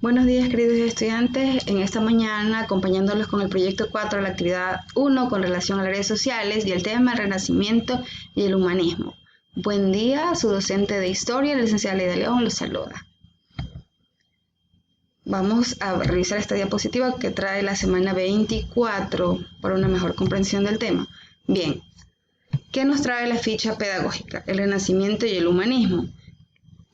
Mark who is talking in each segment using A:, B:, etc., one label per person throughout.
A: Buenos días, queridos estudiantes. En esta mañana, acompañándolos con el proyecto 4 de la actividad 1 con relación a las redes sociales y el tema el Renacimiento y el humanismo. Buen día, su docente de Historia, la licenciada Leida León, los saluda. Vamos a revisar esta diapositiva que trae la semana 24 para una mejor comprensión del tema. Bien, ¿qué nos trae la ficha pedagógica? El Renacimiento y el humanismo.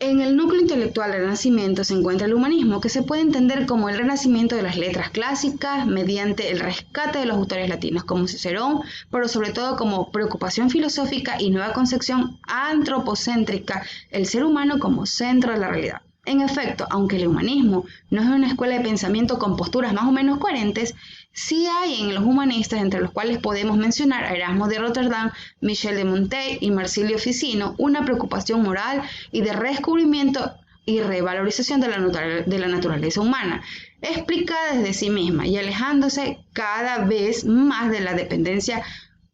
A: En el núcleo intelectual del Renacimiento se encuentra el humanismo, que se puede entender como el renacimiento de las letras clásicas mediante el rescate de los autores latinos como Cicerón, pero sobre todo como preocupación filosófica y nueva concepción antropocéntrica, el ser humano como centro de la realidad. En efecto, aunque el humanismo no es una escuela de pensamiento con posturas más o menos coherentes, sí hay en los humanistas, entre los cuales podemos mencionar a Erasmo de Rotterdam, Michel de Montaigne y Marsilio Ficino, una preocupación moral y de redescubrimiento y revalorización de la naturaleza humana, explicada desde sí misma y alejándose cada vez más de la dependencia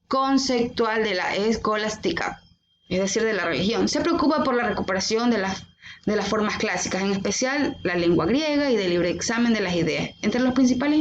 A: conceptual de la escolástica, es decir, de la religión. Se preocupa por la recuperación de las formas clásicas, en especial la lengua griega y del libre examen de las ideas. Entre los principales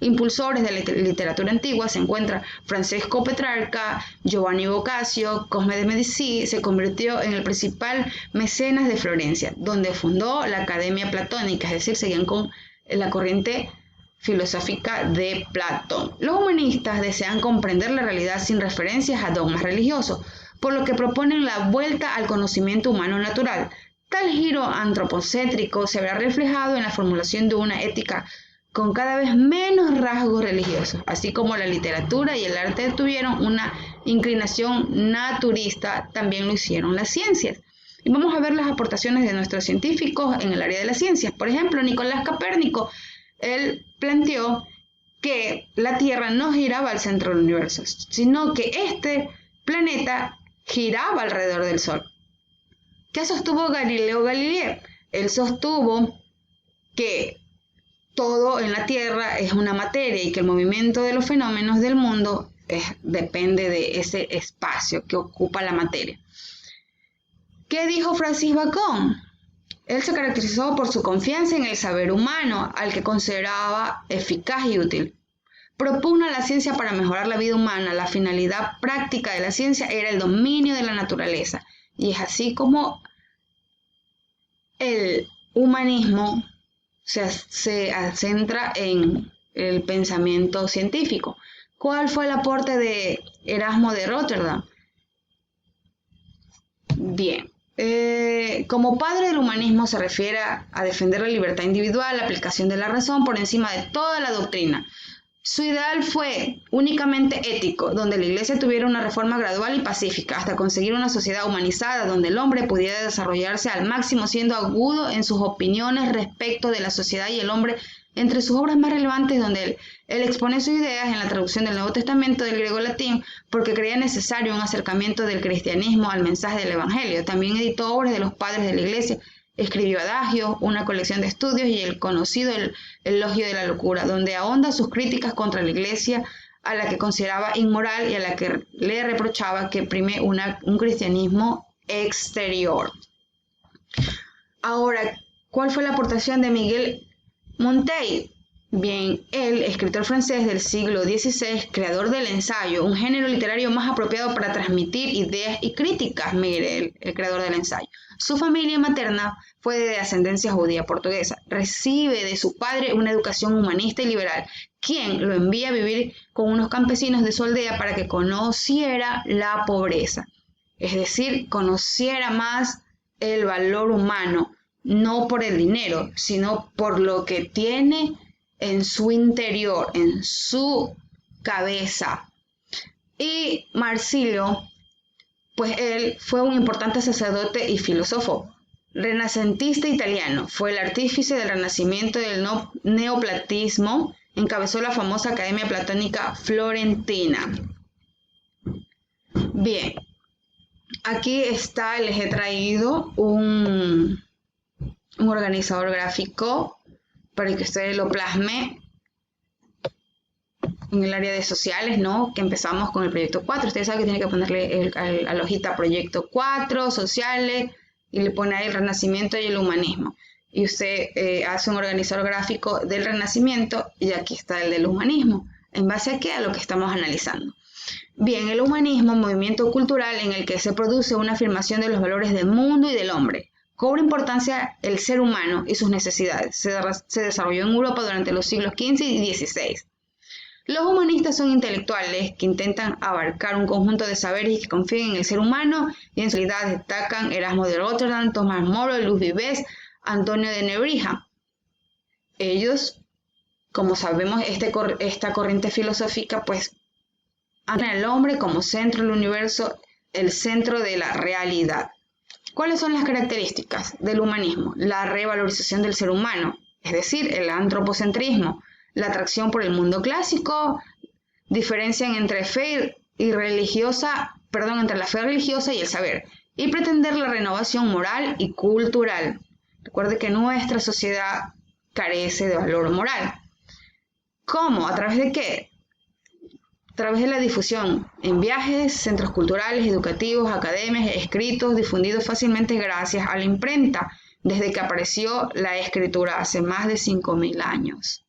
A: impulsores de la literatura antigua se encuentra Francesco Petrarca, Giovanni Boccaccio. Cosme de Medici se convirtió en el principal mecenas de Florencia, donde fundó la Academia Platónica, es decir, seguían con la corriente filosófica de Platón. Los humanistas desean comprender la realidad sin referencias a dogmas religiosos, por lo que proponen la vuelta al conocimiento humano natural. Tal giro antropocéntrico se verá reflejado en la formulación de una ética con cada vez menos rasgos religiosos, así como la literatura y el arte tuvieron una inclinación naturista, también lo hicieron las ciencias. Y vamos a ver las aportaciones de nuestros científicos en el área de las ciencias. Por ejemplo, Nicolás Copérnico, él planteó que la Tierra no giraba al centro del universo, sino que este planeta giraba alrededor del Sol. ¿Qué sostuvo Galileo Galilei? Él sostuvo que todo en la Tierra es una materia y que el movimiento de los fenómenos del mundo depende de ese espacio que ocupa la materia. ¿Qué dijo Francis Bacon? Él se caracterizó por su confianza en el saber humano, al que consideraba eficaz y útil. Propugna la ciencia para mejorar la vida humana. La finalidad práctica de la ciencia era el dominio de la naturaleza. Y es así como el humanismo se centra en el pensamiento científico. ¿Cuál fue el aporte de Erasmo de Rotterdam? Bien, como padre del humanismo se refiere a defender la libertad individual, la aplicación de la razón por encima de toda la doctrina. Su ideal fue únicamente ético, donde la Iglesia tuviera una reforma gradual y pacífica, hasta conseguir una sociedad humanizada, donde el hombre pudiera desarrollarse al máximo, siendo agudo en sus opiniones respecto de la sociedad y el hombre. Entre sus obras más relevantes, donde él expone sus ideas en la traducción del Nuevo Testamento del griego al latín, porque creía necesario un acercamiento del cristianismo al mensaje del Evangelio. También editó obras de los padres de la Iglesia. Escribió Adagios, una colección de estudios, y el conocido Elogio de la Locura, donde ahonda sus críticas contra la Iglesia, a la que consideraba inmoral y a la que le reprochaba que prime un cristianismo exterior. Ahora, ¿cuál fue la aportación de Miguel Montaigne? Bien, él, escritor francés del siglo XVI, creador del ensayo, un género literario más apropiado para transmitir ideas y críticas. Miguel, el creador del ensayo. Su familia materna fue de ascendencia judía portuguesa. Recibe de su padre una educación humanista y liberal, quien lo envía a vivir con unos campesinos de su aldea para que conociera la pobreza. Es decir, conociera más el valor humano, no por el dinero, sino por lo que tiene en su interior, en su cabeza. Y Marsilio, pues él fue un importante sacerdote y filósofo renacentista italiano. Fue el artífice del renacimiento del neoplatismo. Encabezó la famosa Academia Platónica Florentina. Bien, aquí les he traído un organizador gráfico para que ustedes lo plasme en el área de sociales, ¿no? Que empezamos con el proyecto 4. Ustedes saben que tienen que ponerle a la hojita proyecto 4, sociales, y le pone ahí el renacimiento y el humanismo. y usted hace un organizador gráfico del Renacimiento y aquí está el del humanismo. ¿En base a qué? A lo que estamos analizando. Bien, el humanismo, movimiento cultural en el que se produce una afirmación de los valores del mundo y del hombre. Cobra importancia el ser humano y sus necesidades. Se desarrolló en Europa durante los siglos XV y XVI. Los humanistas son intelectuales que intentan abarcar un conjunto de saberes y que confían en el ser humano, y en su realidad destacan Erasmo de Rotterdam, Tomás Moro, Luz Vives, Antonio de Nebrija. Ellos, como sabemos, esta corriente filosófica, pues, ven al hombre como centro del universo, el centro de la realidad. ¿Cuáles son las características del humanismo? La revalorización del ser humano, es decir, el antropocentrismo, la atracción por el mundo clásico, diferencian entre la fe religiosa y el saber, y pretender la renovación moral y cultural. Recuerde que nuestra sociedad carece de valor moral. ¿Cómo? ¿A través de qué? A través de la difusión en viajes, centros culturales, educativos, academias, escritos, difundidos fácilmente gracias a la imprenta, desde que apareció la escritura hace más de 5.000 años.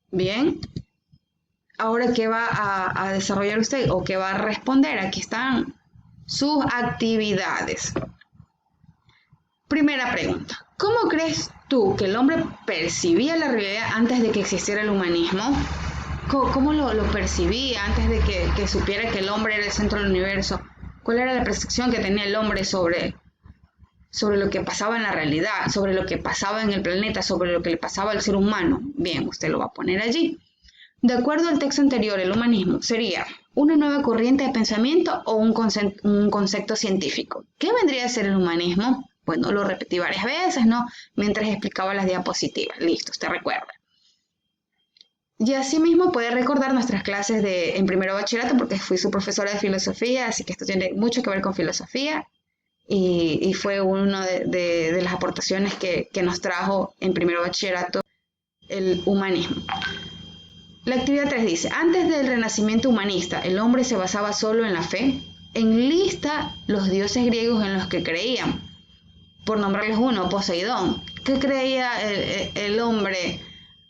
A: Bien, ahora ¿qué va a desarrollar usted o qué va a responder? Aquí están sus actividades. Primera pregunta, ¿cómo crees tú que el hombre percibía la realidad antes de que existiera el humanismo? ¿Cómo lo percibía antes de que supiera que el hombre era el centro del universo? ¿Cuál era la percepción que tenía el hombre sobre lo que pasaba en la realidad, sobre lo que pasaba en el planeta, sobre lo que le pasaba al ser humano? Bien, usted lo va a poner allí. De acuerdo al texto anterior, el humanismo sería una nueva corriente de pensamiento o un concepto científico. ¿Qué vendría a ser el humanismo? Bueno, lo repetí varias veces, ¿no? Mientras explicaba las diapositivas. Listo, usted recuerda. Y asimismo puede recordar nuestras clases en primero bachillerato, porque fui su profesora de filosofía, así que esto tiene mucho que ver con filosofía, y fue una de las aportaciones que nos trajo en primero bachillerato el humanismo. La actividad 3 dice, antes del renacimiento humanista, el hombre se basaba solo en la fe. Enlista los dioses griegos en los que creían. Por nombrarles uno, Poseidón. ¿Qué creía el hombre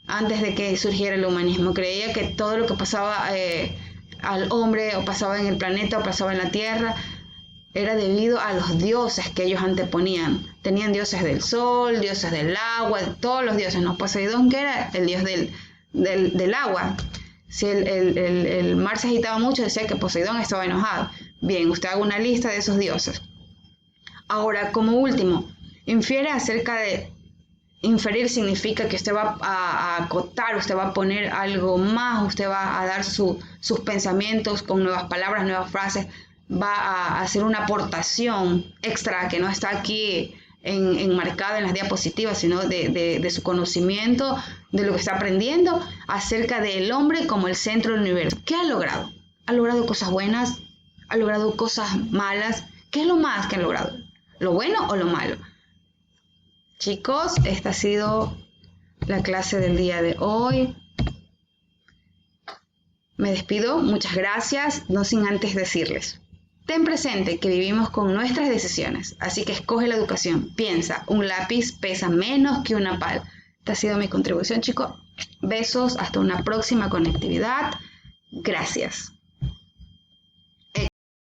A: antes de que surgiera el humanismo? Creía que todo lo que pasaba al hombre, o pasaba en el planeta, o pasaba en la tierra, era debido a los dioses que ellos anteponían. Tenían dioses del sol, dioses del agua, todos los dioses, ¿no? Poseidón, que era el dios del agua. Si el mar se agitaba mucho, decía que Poseidón estaba enojado. Bien, usted haga una lista de esos dioses. Ahora, como último, infiere acerca de... Inferir significa que usted va a acotar, usted va a poner algo más, usted va a dar sus pensamientos con nuevas palabras, nuevas frases, va a hacer una aportación extra que no está aquí enmarcada en las diapositivas, sino de su conocimiento, de lo que está aprendiendo acerca del hombre como el centro del universo. ¿Qué ha logrado? ¿Ha logrado cosas buenas? ¿Ha logrado cosas malas? ¿Qué es lo más que ha logrado? ¿Lo bueno o lo malo? Chicos, esta ha sido la clase del día de hoy. Me despido, muchas gracias, no sin antes decirles. Ten presente que vivimos con nuestras decisiones, así que escoge la educación. Piensa, un lápiz pesa menos que una pala. Esta ha sido mi contribución, chicos. Besos, hasta una próxima conectividad. Gracias.